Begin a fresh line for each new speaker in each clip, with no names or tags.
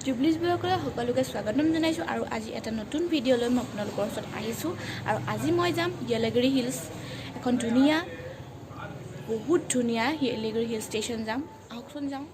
জুবলিজ ব্লগলৈ সকলোকে স্বাগতম জনাইছোঁ আৰু আজি এটা নতুন ভিডিঅ' লৈ মই আপোনালোকৰ ওচৰত আহিছোঁ আৰু আজি মই যাম য়েলাগিৰি হিলছ এখন ধুনীয়া বহুত ধুনীয়া য়েলাগিৰি হিল ষ্টেচন যাম আহকচোন যাওঁ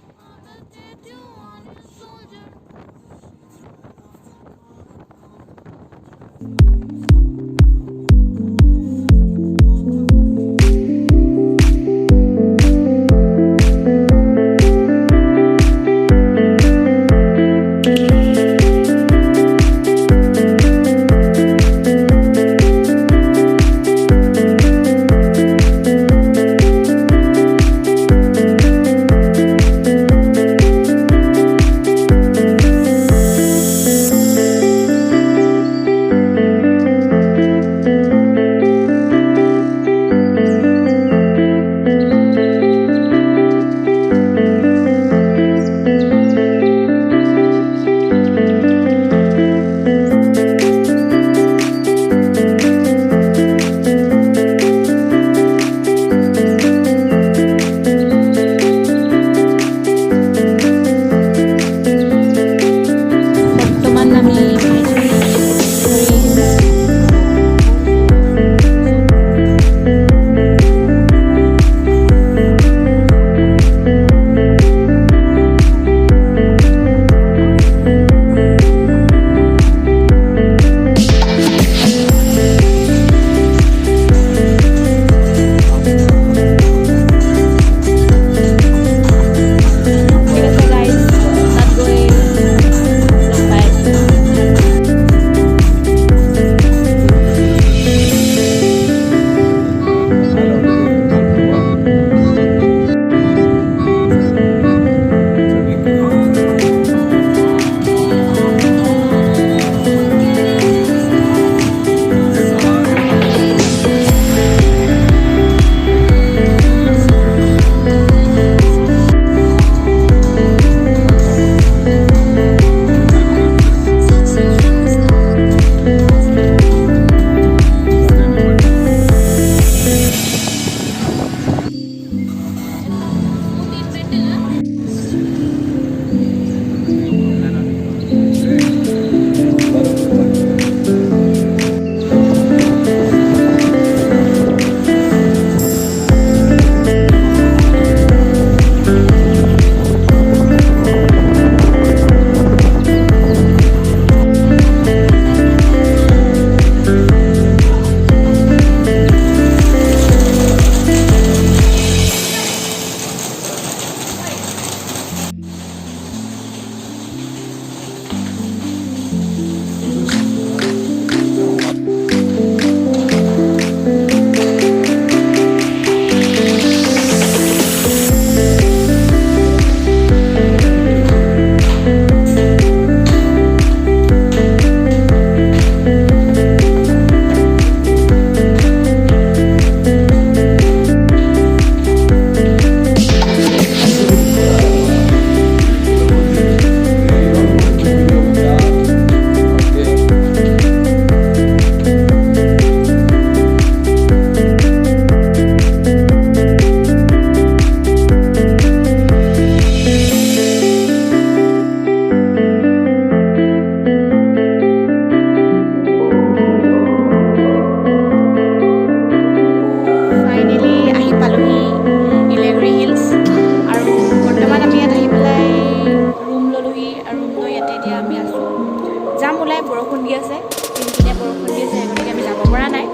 বৰষুণ দি আছে কিনকিনীয়া বৰষুণ দি আছে গতিকে আমি যাব পৰা নাই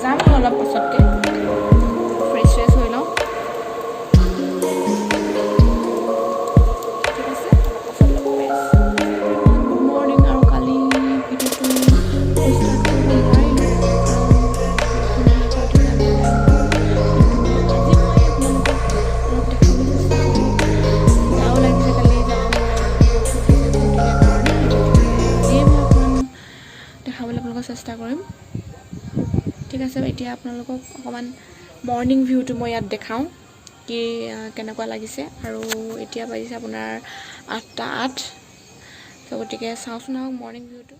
যাম অলপ পাছতকৈ ফ্ৰেছ হৈ লওঁ ঠিক আছে পাছত লগ পাই আছোঁ গুড মৰ্ণিং আৰু কালি ভিডিঅ'টো ষ্টাৰ্ট কৰিব নোৱাৰিলোঁ চেষ্টা কৰিম ঠিক আছে এতিয়া আপোনালোকক অকণমান মৰ্ণিং ভিউটো মই ইয়াত দেখাওঁ কি কেনেকুৱা লাগিছে আৰু এতিয়া বাজিছে আপোনাৰ 8:08 তো গতিকে চাওঁচোন আহক মৰ্ণিং ভিউটো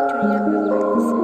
ধুনীয়াকৈ হৈ আছে।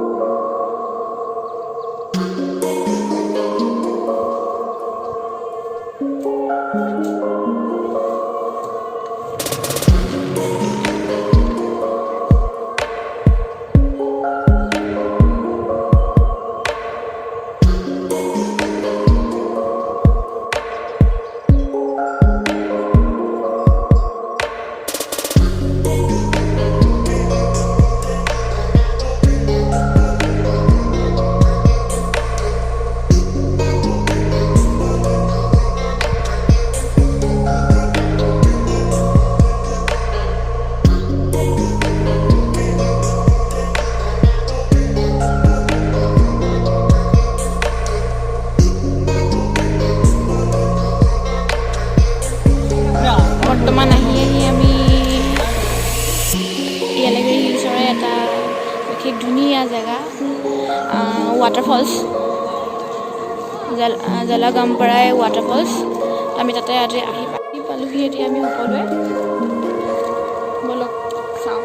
বৰ্তমান আহি আমি য়েলাগিৰি হিলছৰে এটা বিশেষ ধুনীয়া জেগা ৱাটাৰফলছ জলগামপৰাই ৱাটাৰফলছ আমি তাতে আজি আহি পালোহি। এতিয়া আমি সকলোৱে বলক চাওঁ।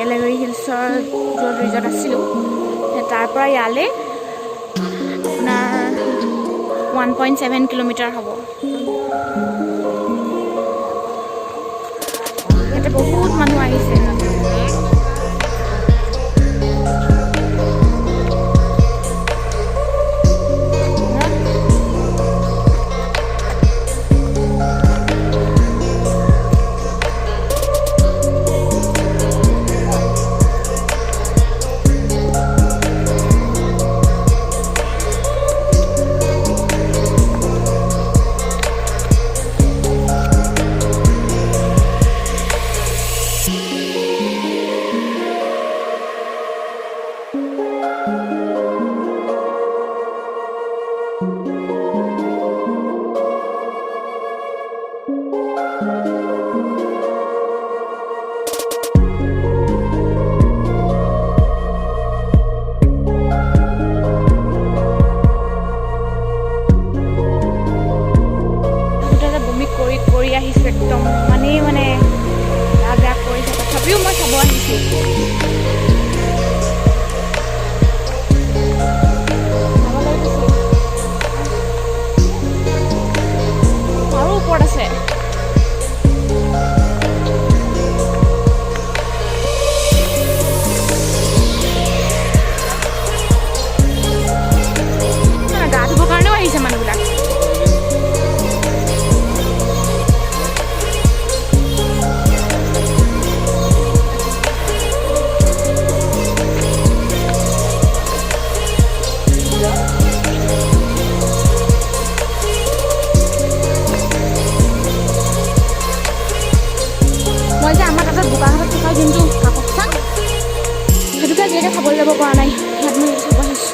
য়েলাগিৰি হিলছৰ য'ত ৰিজৰ্ট আছিলোঁ তাৰ পৰা ইয়ালৈ আপোনাৰ 1.7 কিলোমিটাৰ হ'ব। ইয়াতে বহুত মানুহ আহিছে। কৰি আহিছোঁ একদম মানে বেয়া কৰিছে, তথাপিও মই চাব আহিছোঁ। আৰু ওপৰত আছে। গা ধুবৰ কাৰণেও আহিছে মানুহবিলাক। মই যে আমাৰ তাতে বোকাঘাটত থকা যোনটো কাকচাং সেইটোকে আজিলৈকে খাবলৈ যাব পৰা নাই। ইয়াত মই চাব আহিছোঁ।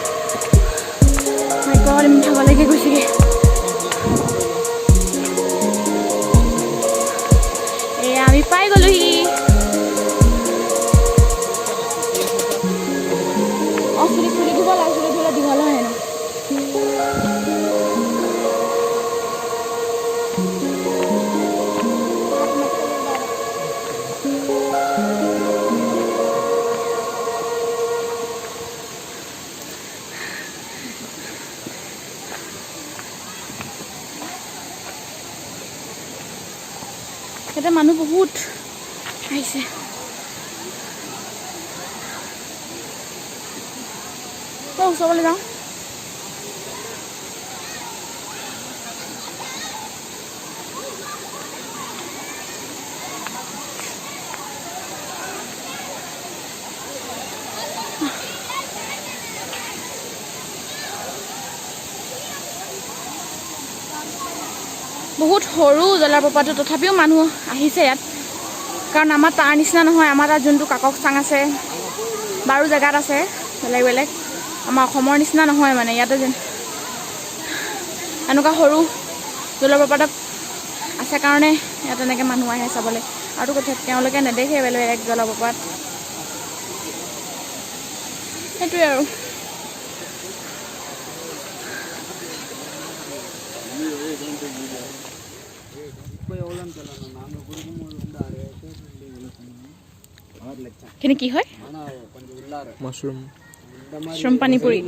ভাগলৈকে গৈছেগৈ। এয়া আমি পাই গ'লোহি। চুলি ধুব লাগে, চুলি ধুলে দীঘল হয় হেনো। ইয়াতে মানুহ বহুত আহিছে। ওচৰলৈ যাওঁ। বহুত সৰু জলপ্ৰপাতটো, তথাপিও মানুহ আহিছে ইয়াত, কাৰণ আমাৰ তাৰ নিচিনা নহয়। আমাৰ তাত যোনটো কাকক চাং আছে, বাৰু জেগাত আছে বেলেগ বেলেগ, আমাৰ অসমৰ নিচিনা নহয় মানে। ইয়াতে যেন এনেকুৱা সৰু জলপ্ৰপাতত আছে কাৰণে ইয়াত এনেকৈ মানুহ আহে চাবলৈ। আৰু তেওঁলোকে নেদেখে বেলেগ বেলেগ জলপ্ৰপাত, সেইটোৱে আৰু। কিন্তু কি হয়
మష్రూమ్
শ্ৰম পানীপুৰি।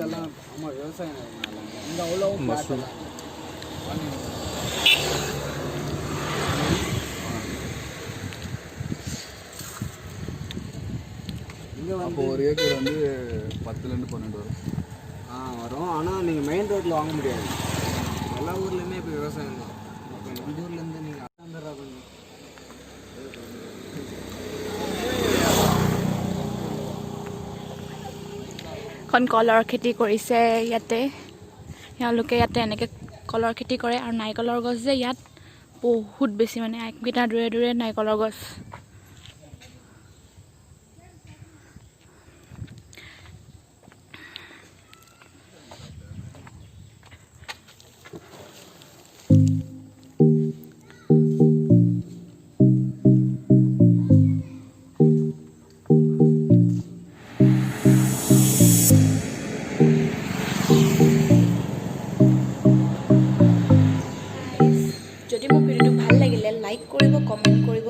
మష్రూమ్ அப்போ ஒரு ஏக்கர் வந்து 10லேருந்து 12 வரும்.
வரும். ஆனால் நீங்கள் மெயின் ரோட்டில் வாங்க முடியாது. எல்லா ஊர்லேயுமே இப்போ விவசாயம் தான். இந்த ஊர்லேருந்து நீங்கள்
এখন কলৰ খেতি কৰিছে ইয়াতে, তেওঁলোকে ইয়াতে এনেকৈ কলৰ খেতি কৰে। আৰু নাৰিকলৰ গছ যে ইয়াত বহুত বেছি, মানে 1 মিটাৰ দূৰে দূৰে নাৰিকলৰ গছ। যদি মোৰ ভিডিঅ'টো ভাল লাগিলে লাইক কৰিব, কমেণ্ট কৰিব।